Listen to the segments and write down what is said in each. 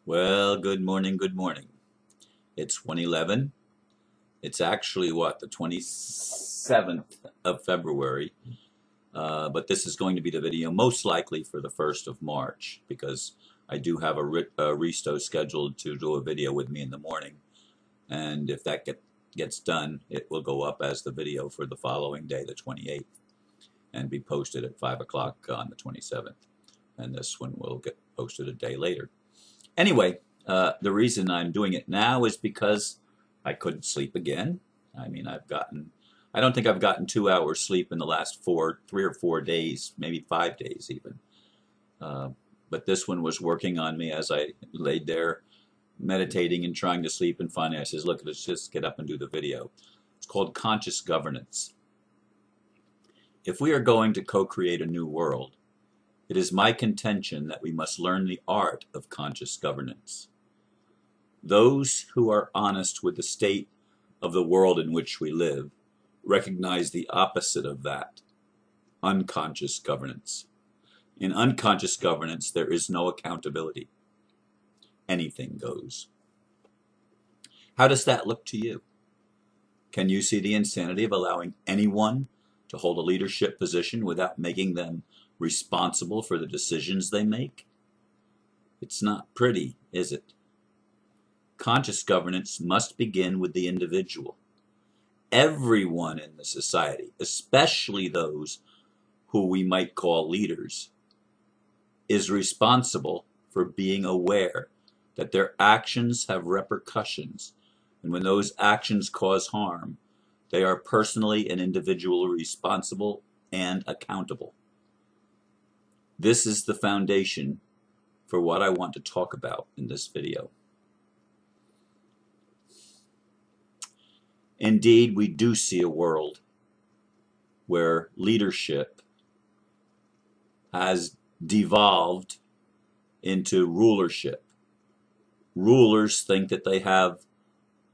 Well, good morning, good morning. It's 1:11. It's actually what, the 27th of February. But this is going to be the video most likely for the 1st of March because I do have a Risto scheduled to do a video with me in the morning. And if that gets done, it will go up as the video for the following day, the 28th, and be posted at 5 o'clock on the 27th. And this one will get posted a day later. Anyway, the reason I'm doing it now is because I couldn't sleep again. I mean, I don't think I've gotten 2 hours sleep in the last 3 or 4 days, maybe 5 days even. But this one was working on me as I laid there meditating and trying to sleep, and finally I says, look, let's just get up and do the video. It's called Conscious Governance. If we are going to co-create a new world, it is my contention that we must learn the art of conscious governance. Those who are honest with the state of the world in which we live recognize the opposite of that, unconscious governance. In unconscious governance, there is no accountability. Anything goes. How does that look to you? Can you see the insanity of allowing anyone to hold a leadership position without making them responsible for the decisions they make? It's not pretty, is it? Conscious governance must begin with the individual. Everyone in the society, especially those who we might call leaders, is responsible for being aware that their actions have repercussions, and when those actions cause harm, they are personally and individually responsible and accountable. This is the foundation for what I want to talk about in this video. Indeed, we do see a world where leadership has devolved into rulership. Rulers think that they have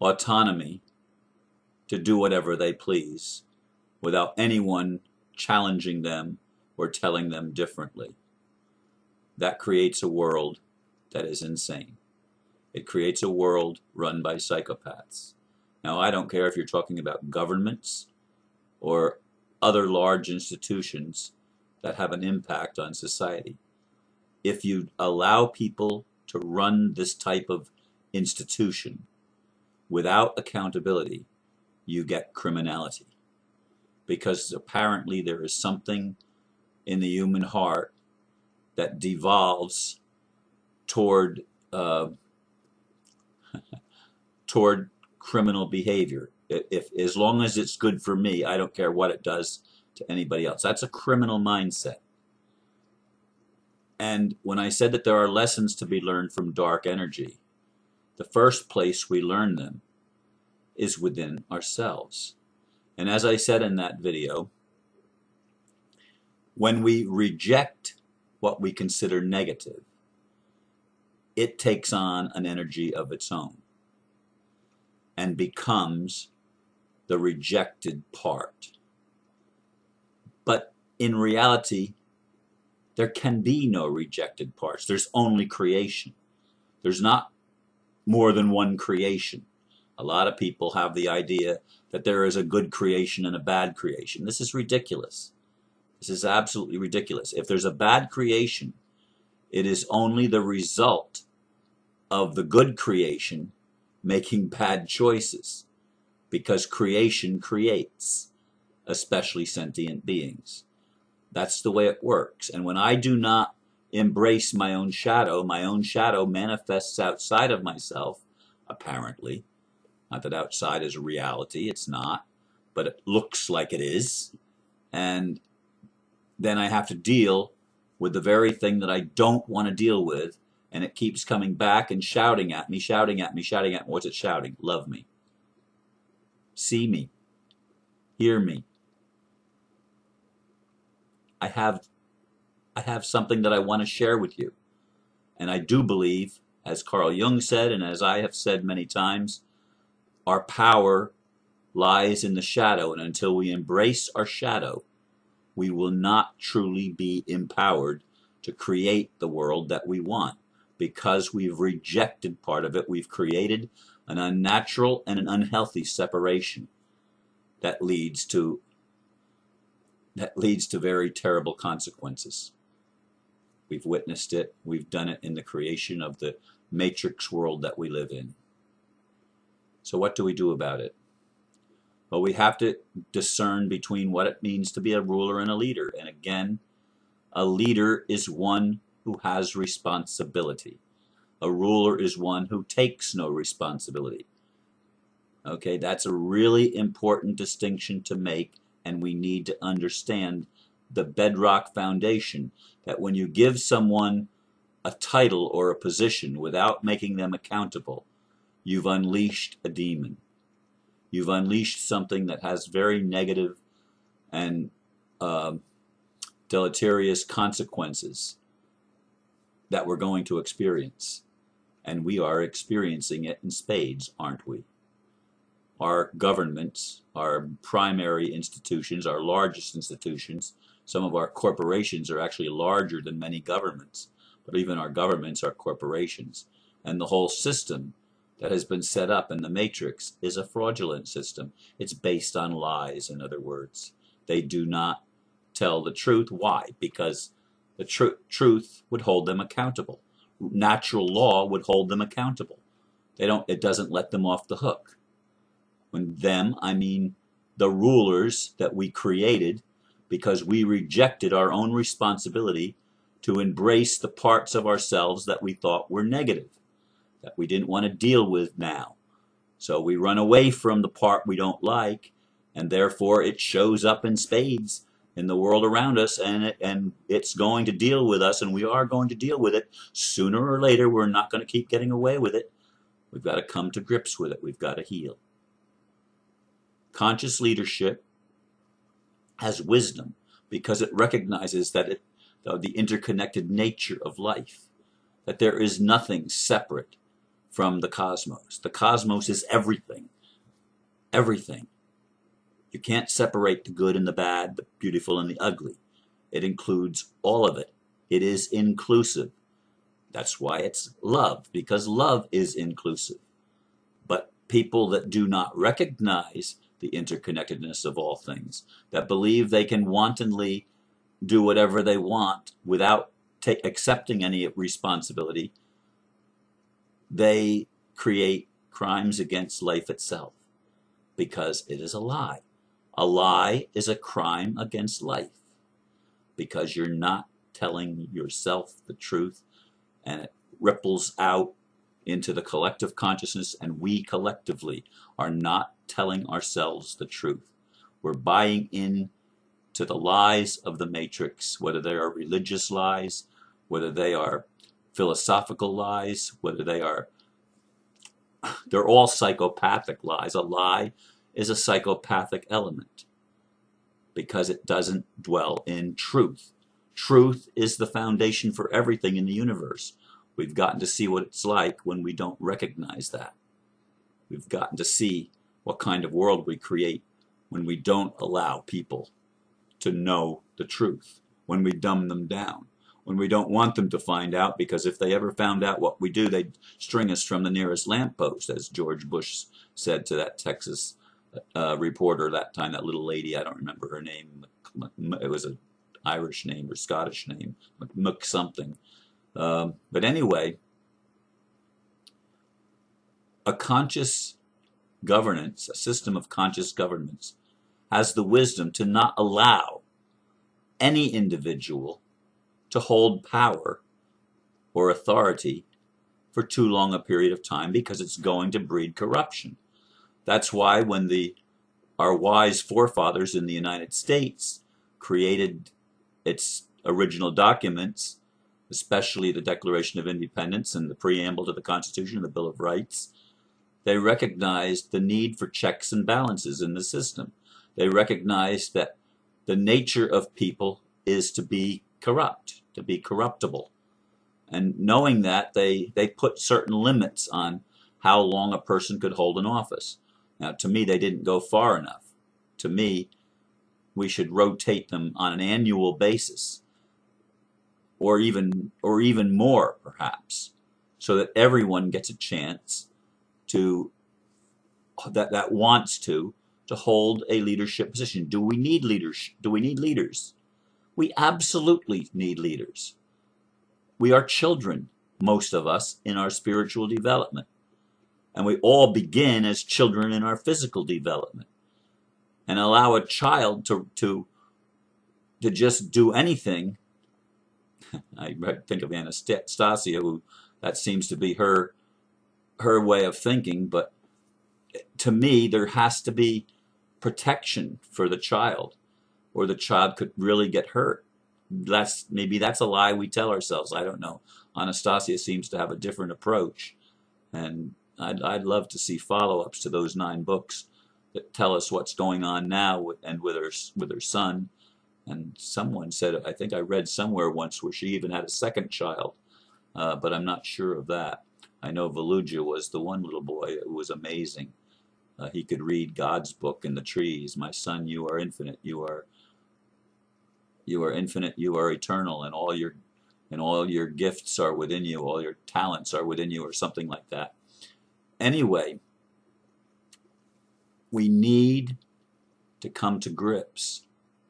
autonomy to do whatever they please without anyone challenging them or telling them differently. That creates a world that is insane. It creates a world run by psychopaths. Now, I don't care if you're talking about governments or other large institutions that have an impact on society. If you allow people to run this type of institution without accountability, you get criminality. Because apparently there is something in the human heart that devolves toward toward criminal behavior. As long as it's good for me, I don't care what it does to anybody else. That's a criminal mindset. And when I said that there are lessons to be learned from dark energy, the first place we learn them is within ourselves. And as I said in that video, when we reject what we consider negative, it takes on an energy of its own and becomes the rejected part. But in reality, there can be no rejected parts. There's only creation. There's not more than one creation. A lot of people have the idea that there is a good creation and a bad creation. This is ridiculous. This is absolutely ridiculous. If there's a bad creation, it is only the result of the good creation making bad choices, because creation creates, especially sentient beings. That's the way it works. And when I do not embrace my own shadow manifests outside of myself, apparently. Not that outside is a reality, it's not, but it looks like it is. And then I have to deal with the very thing that I don't want to deal with, and it keeps coming back and shouting at me, shouting at me, shouting at me. What's it shouting? Love me. See me. Hear me. I have something that I want to share with you. And I do believe, as Carl Jung said, and as I have said many times, our power lies in the shadow. And until we embrace our shadow, we will not truly be empowered to create the world that we want. Because we've rejected part of it, we've created an unnatural and an unhealthy separation that leads to very terrible consequences. We've witnessed it. We've done it in the creation of the matrix world that we live in. So what do we do about it? Well, we have to discern between what it means to be a ruler and a leader. And again, a leader is one who has responsibility. A ruler is one who takes no responsibility. Okay, that's a really important distinction to make, and we need to understand the bedrock foundation that when you give someone a title or a position without making them accountable, you've unleashed a demon. You've unleashed something that has very negative and deleterious consequences that we're going to experience. And we are experiencing it in spades, aren't we? Our governments, our primary institutions, our largest institutions, some of our corporations are actually larger than many governments, but even our governments are corporations. And the whole system that has been set up in the matrix is a fraudulent system. It's based on lies, in other words. They do not tell the truth. Why? Because the truth would hold them accountable. Natural law would hold them accountable. It doesn't let them off the hook. When them, I mean the rulers that we created because we rejected our own responsibility to embrace the parts of ourselves that we thought were negative, that we didn't want to deal with now. So we run away from the part we don't like, and therefore it shows up in spades in the world around us, and it's going to deal with us, and we are going to deal with it. Sooner or later, we're not going to keep getting away with it. We've got to come to grips with it. We've got to heal. Conscious leadership has wisdom because it recognizes that the interconnected nature of life, that there is nothing separate from the cosmos. The cosmos is everything. Everything. You can't separate the good and the bad, the beautiful and the ugly. It includes all of it. It is inclusive. That's why it's love, because love is inclusive. But people that do not recognize the interconnectedness of all things, that believe they can wantonly do whatever they want without accepting any responsibility, they create crimes against life itself because it is a lie. A lie is a crime against life because you're not telling yourself the truth, and it ripples out into the collective consciousness, and we collectively are not telling ourselves the truth. We're buying in to the lies of the matrix, whether they are religious lies, whether they are philosophical lies, they're all psychopathic lies. A lie is a psychopathic element because it doesn't dwell in truth. Truth is the foundation for everything in the universe. We've gotten to see what it's like when we don't recognize that. We've gotten to see what kind of world we create when we don't allow people to know the truth, when we dumb them down, when we don't want them to find out, because if they ever found out what we do, they'd string us from the nearest lamppost, as George Bush said to that Texas reporter that time, that little lady, I don't remember her name, it was an Irish name or Scottish name, Mc something. But anyway, a conscious governance, a system of conscious governance, has the wisdom to not allow any individual to hold power or authority for too long a period of time, because it's going to breed corruption. That's why when our wise forefathers in the United States created its original documents, especially the Declaration of Independence and the preamble to the Constitution and the Bill of Rights, they recognized the need for checks and balances in the system. They recognized that the nature of people is to be corrupt, to be corruptible. And knowing that, they put certain limits on how long a person could hold an office. Now, to me, they didn't go far enough. To me, we should rotate them on an annual basis, or even more, perhaps. so that everyone gets a chance to, that wants to hold a leadership position. Do we need leaders? Do we need leaders? We absolutely need leaders. We are children, most of us, in our spiritual development. And we all begin as children in our physical development. And allow a child to just do anything. I think of Anastasia, who that seems to be her way of thinking, but to me, there has to be protection for the child, or the child could really get hurt. Maybe that's a lie we tell ourselves. I don't know. Anastasia seems to have a different approach, and I'd love to see follow-ups to those 9 books that tell us what's going on now with her son. And someone said, I think I read somewhere once where she even had a second child, but I'm not sure of that. I know Valuja was the one little boy who was amazing. He could read God's book in the trees. My son, you are infinite. You are infinite. You are eternal, and all your gifts are within you. All your talents are within you, or something like that. Anyway, we need to come to grips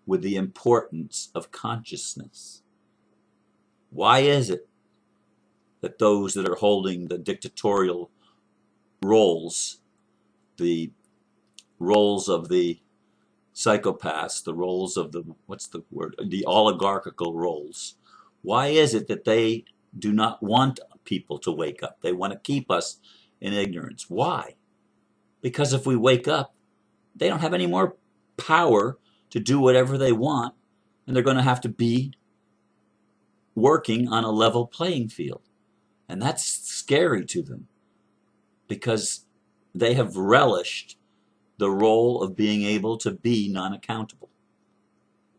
with the importance of consciousness. Why is it that those that are holding the dictatorial roles, the roles of the psychopaths, the roles of the, the oligarchical roles, why is it that they do not want people to wake up? They want to keep us in ignorance. Why? Because if we wake up, they don't have any more power to do whatever they want, and they're going to have to be working on a level playing field. And that's scary to them, because they have relished the role of being able to be non-accountable.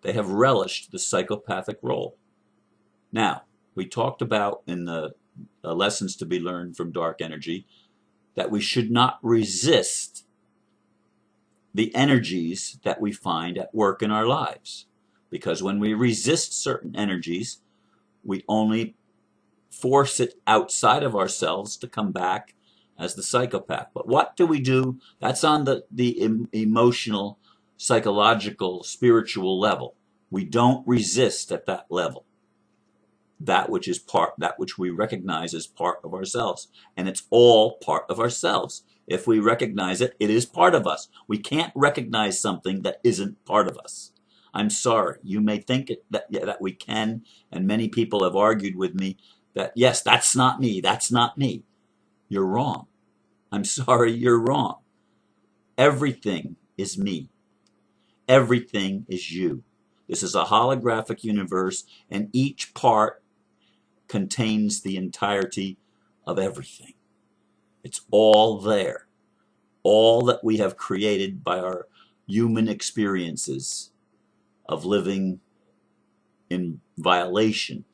They have relished the psychopathic role. Now, we talked about in the lessons to be learned from dark energy that we should not resist the energies that we find at work in our lives. Because when we resist certain energies, we only force it outside of ourselves to come back as the psychopath. But what do we do? That's on the emotional, psychological, spiritual level. We don't resist at that level. That which we recognize as part of ourselves. And it's all part of ourselves. If we recognize it, it is part of us. We can't recognize something that isn't part of us. I'm sorry. You may think that we can, and many people have argued with me that, yes, that's not me, that's not me. You're wrong. I'm sorry, you're wrong. Everything is me. Everything is you. This is a holographic universe, and each part contains the entirety of everything. It's all there. All that we have created by our human experiences of living in violation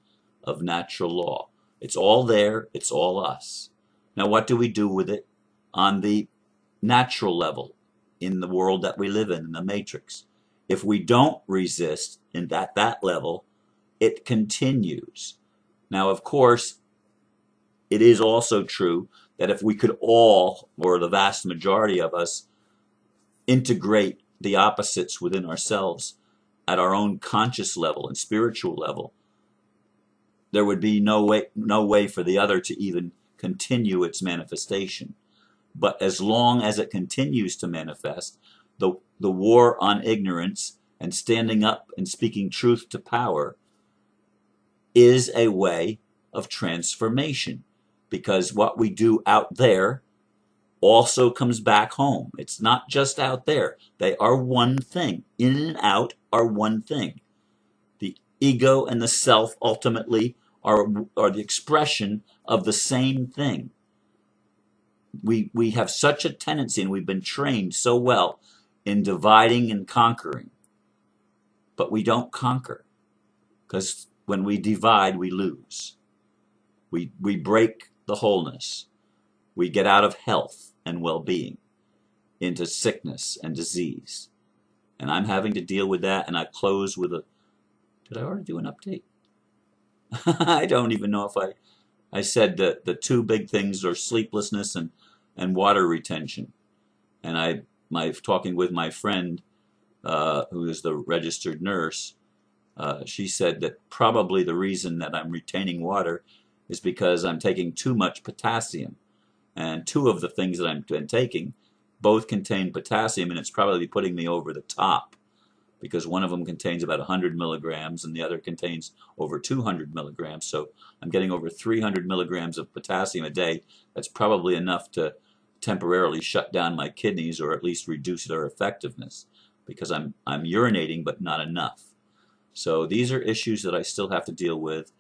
of natural law. It's all there. It's all us. Now, what do we do with it on the natural level in the world that we live in the matrix? If we don't resist at that level, it continues. Now, of course, it is also true that if we could all, or the vast majority of us, integrate the opposites within ourselves at our own conscious level and spiritual level, there would be no way for the other to even continue its manifestation. But as long as it continues to manifest, the war on ignorance and standing up and speaking truth to power is a way of transformation, because what we do out there also comes back home. It's not just out there. They are one thing. In and out are one thing. The ego and the self ultimately are the expression of the same thing. We have such a tendency, and we've been trained so well in dividing and conquering, but we don't conquer, because when we divide, we lose. We break the wholeness. We get out of health and well-being into sickness and disease. And I'm having to deal with that, and I close with did I already do an update? I don't even know if I said that the two big things are sleeplessness and water retention. And talking with my friend, who is the registered nurse, she said that probably the reason that I'm retaining water is because I'm taking too much potassium. And two of the things that I've been taking both contain potassium, and it's probably putting me over the top, because one of them contains about 100 milligrams and the other contains over 200 milligrams. So I'm getting over 300 milligrams of potassium a day. That's probably enough to temporarily shut down my kidneys, or at least reduce their effectiveness, because I'm urinating but not enough. So these are issues that I still have to deal with,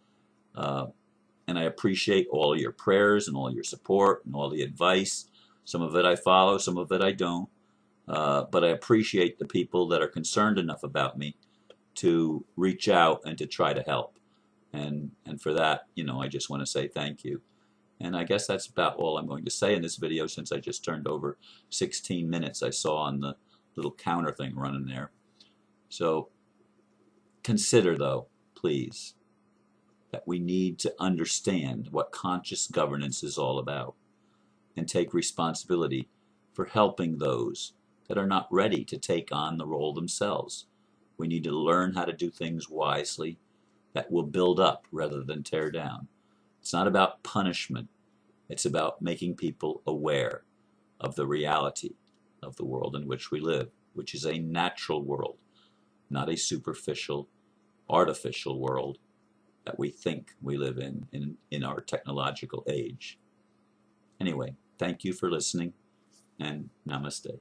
and I appreciate all your prayers and all your support and all the advice. Some of it I follow, some of it I don't, but I appreciate the people that are concerned enough about me to reach out and to try to help. And for that, I just want to say thank you. And I guess that's about all I'm going to say in this video, since I just turned over 16 minutes. I saw on the little counter thing running there. So consider, though, please, that we need to understand what conscious governance is all about, and take responsibility for helping those that are not ready to take on the role themselves. We need to learn how to do things wisely that will build up rather than tear down. It's not about punishment. It's about making people aware of the reality of the world in which we live, which is a natural world, not a superficial, artificial world that we think we live in our technological age. Anyway, thank you for listening, and namaste.